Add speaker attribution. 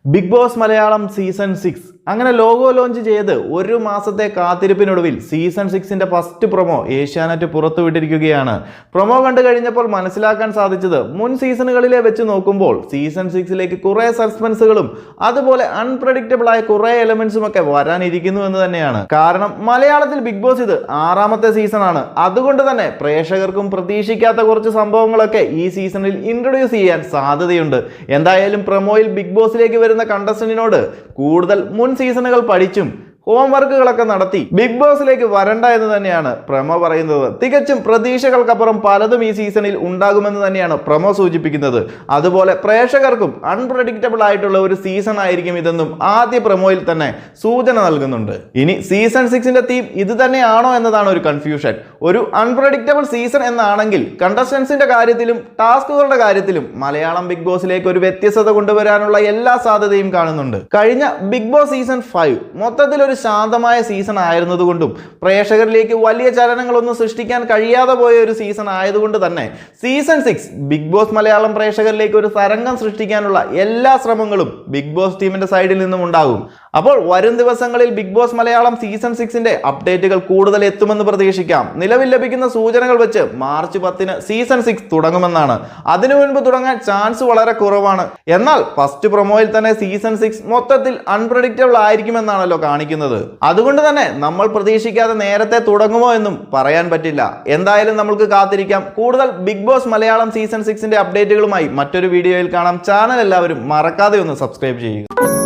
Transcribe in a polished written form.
Speaker 1: Big boss Malayalam season 6 അങ്ങനെ logo launch ചെയ്ത് ഒരു മാസത്തെ കാത്തിരിപ്പിനൊടുവിൽ സീസൺ 6ന്റെ ഫസ്റ്റ് പ്രൊമോ ഏഷ്യാനെറ്റ് പുറത്തുവിട്ടിരിക്കുകയാണ്. പ്രൊമോ കണ്ടു കഴിഞ്ഞപ്പോൾ മനസ്സിലാക്കാൻ സാധിച്ചത് മുൻ സീസണുകളിലെ വെച്ച് നോക്കുമ്പോൾ സീസൺ 6ലേക്ക് കുറെ സസ്പെൻസുകളും അതുപോലെ അൺപ്രഡിക്റ്റബിൾ ആയ കുറെ എലമെന്റ്സും ഒക്കെ വരാനിരിക്കുന്നു എന്ന് തന്നെയാണ്. കാരണം മലയാളത്തിൽ ബിഗ് ബോസ് ഇത് 6ാമത്തെ സീസണാണ്. അതുകൊണ്ട് തന്നെ പ്രേക്ഷകർക്കും പ്രതീക്ഷിക്കാത്ത കുറച്ച് സംഭവങ്ങളൊക്കെ ഈ സീസണിൽ ഇൻട്രൊഡ്യൂസ് ചെയ്യാൻ സാധ്യതയുണ്ട്. എന്തായാലും പ്രൊമോയിൽ ബിഗ് ബോസിലേക്ക് വരുന്ന കണ്ടസ്റ്റന്റിനോട് കൂടുതൽ മുൻ സീസണുകൾ പഠിച്ചും ഹോംവർക്കുകളൊക്കെ നടത്തി ബിഗ് ബോസിലേക്ക് വരണ്ട എന്ന് തന്നെയാണ് പ്രൊമോ പറയുന്നത്. തികച്ചും പ്രതീക്ഷകൾക്കപ്പുറം പലതും ഈ സീസണിൽ ഉണ്ടാകുമെന്ന് തന്നെയാണ് പ്രൊമോ സൂചിപ്പിക്കുന്നത്. അതുപോലെ പ്രേക്ഷകർക്കും അൺപ്രഡിക്റ്റബിൾ ആയിട്ടുള്ള ഒരു സീസൺ ആയിരിക്കും ഇതെന്നും ആദ്യ പ്രൊമോയിൽ തന്നെ സൂചന നൽകുന്നുണ്ട്. ഇനി സീസൺ 6ന്റെ തീം ഇത് തന്നെയാണോ എന്നതാണ് ഒരു കൺഫ്യൂഷൻ. ഒരു അൺപ്രഡിക്റ്റബിൾ സീസൺ എന്നാണെങ്കിൽ കണ്ടസ്റ്റൻസിന്റെ കാര്യത്തിലും ടാസ്കുകളുടെ കാര്യത്തിലും മലയാളം ബിഗ് ബോസിലേക്ക് ഒരു വ്യത്യസ്തത കൊണ്ടുവരാനുള്ള എല്ലാ സാധ്യതയും കാണുന്നുണ്ട്. കഴിഞ്ഞ ബിഗ് ബോസ് സീസൺ 5 മൊത്തത്തിൽ ഒരു ശാന്തമായ സീസൺ ആയിരുന്നതുകൊണ്ടും പ്രേക്ഷകരിലേക്ക് വലിയ ചലനങ്ങളൊന്നും സൃഷ്ടിക്കാൻ കഴിയാതെ പോയ ഒരു സീസൺ ആയതുകൊണ്ട് തന്നെ സീസൺ 6 ബിഗ് ബോസ് മലയാളം പ്രേക്ഷകരിലേക്ക് ഒരു തരംഗം സൃഷ്ടിക്കാനുള്ള എല്ലാ ശ്രമങ്ങളും ബിഗ് ബോസ് ടീമിന്റെ സൈഡിൽ നിന്നും ഉണ്ടാകും. അപ്പോൾ വരും ദിവസങ്ങളിൽ ബിഗ് ബോസ് മലയാളം സീസൺ 6ന്റെ അപ്ഡേറ്റുകൾ കൂടുതൽ എത്തുമെന്ന് പ്രതീക്ഷിക്കാം. നിലവിൽ ലഭിക്കുന്ന സൂചനകൾ വെച്ച് മാർച്ച് 10 സീസൺ 6 തുടങ്ങുമെന്നാണ്. അതിനു മുൻപ് തുടങ്ങാൻ ചാൻസ് വളരെ കുറവാണ്. എന്നാൽ ഫസ്റ്റ് പ്രൊമോയിൽ തന്നെ സീസൺ 6 മൊത്തത്തിൽ അൺപ്രഡിക്റ്റബിൾ ആയിരിക്കുമെന്നാണല്ലോ കാണിക്കുന്നത്. അതുകൊണ്ട് തന്നെ നമ്മൾ പ്രതീക്ഷിക്കാതെ നേരത്തെ തുടങ്ങുമോ എന്നും പറയാൻ പറ്റില്ല. എന്തായാലും നമുക്ക് കാത്തിരിക്കാം. കൂടുതൽ ബിഗ് ബോസ് മലയാളം സീസൺ 6ന്റെ അപ്ഡേറ്റുകളുമായി മറ്റൊരു വീഡിയോയിൽ കാണാം. ചാനൽ എല്ലാവരും മറക്കാതെ ഒന്ന് സബ്സ്ക്രൈബ് ചെയ്യുക.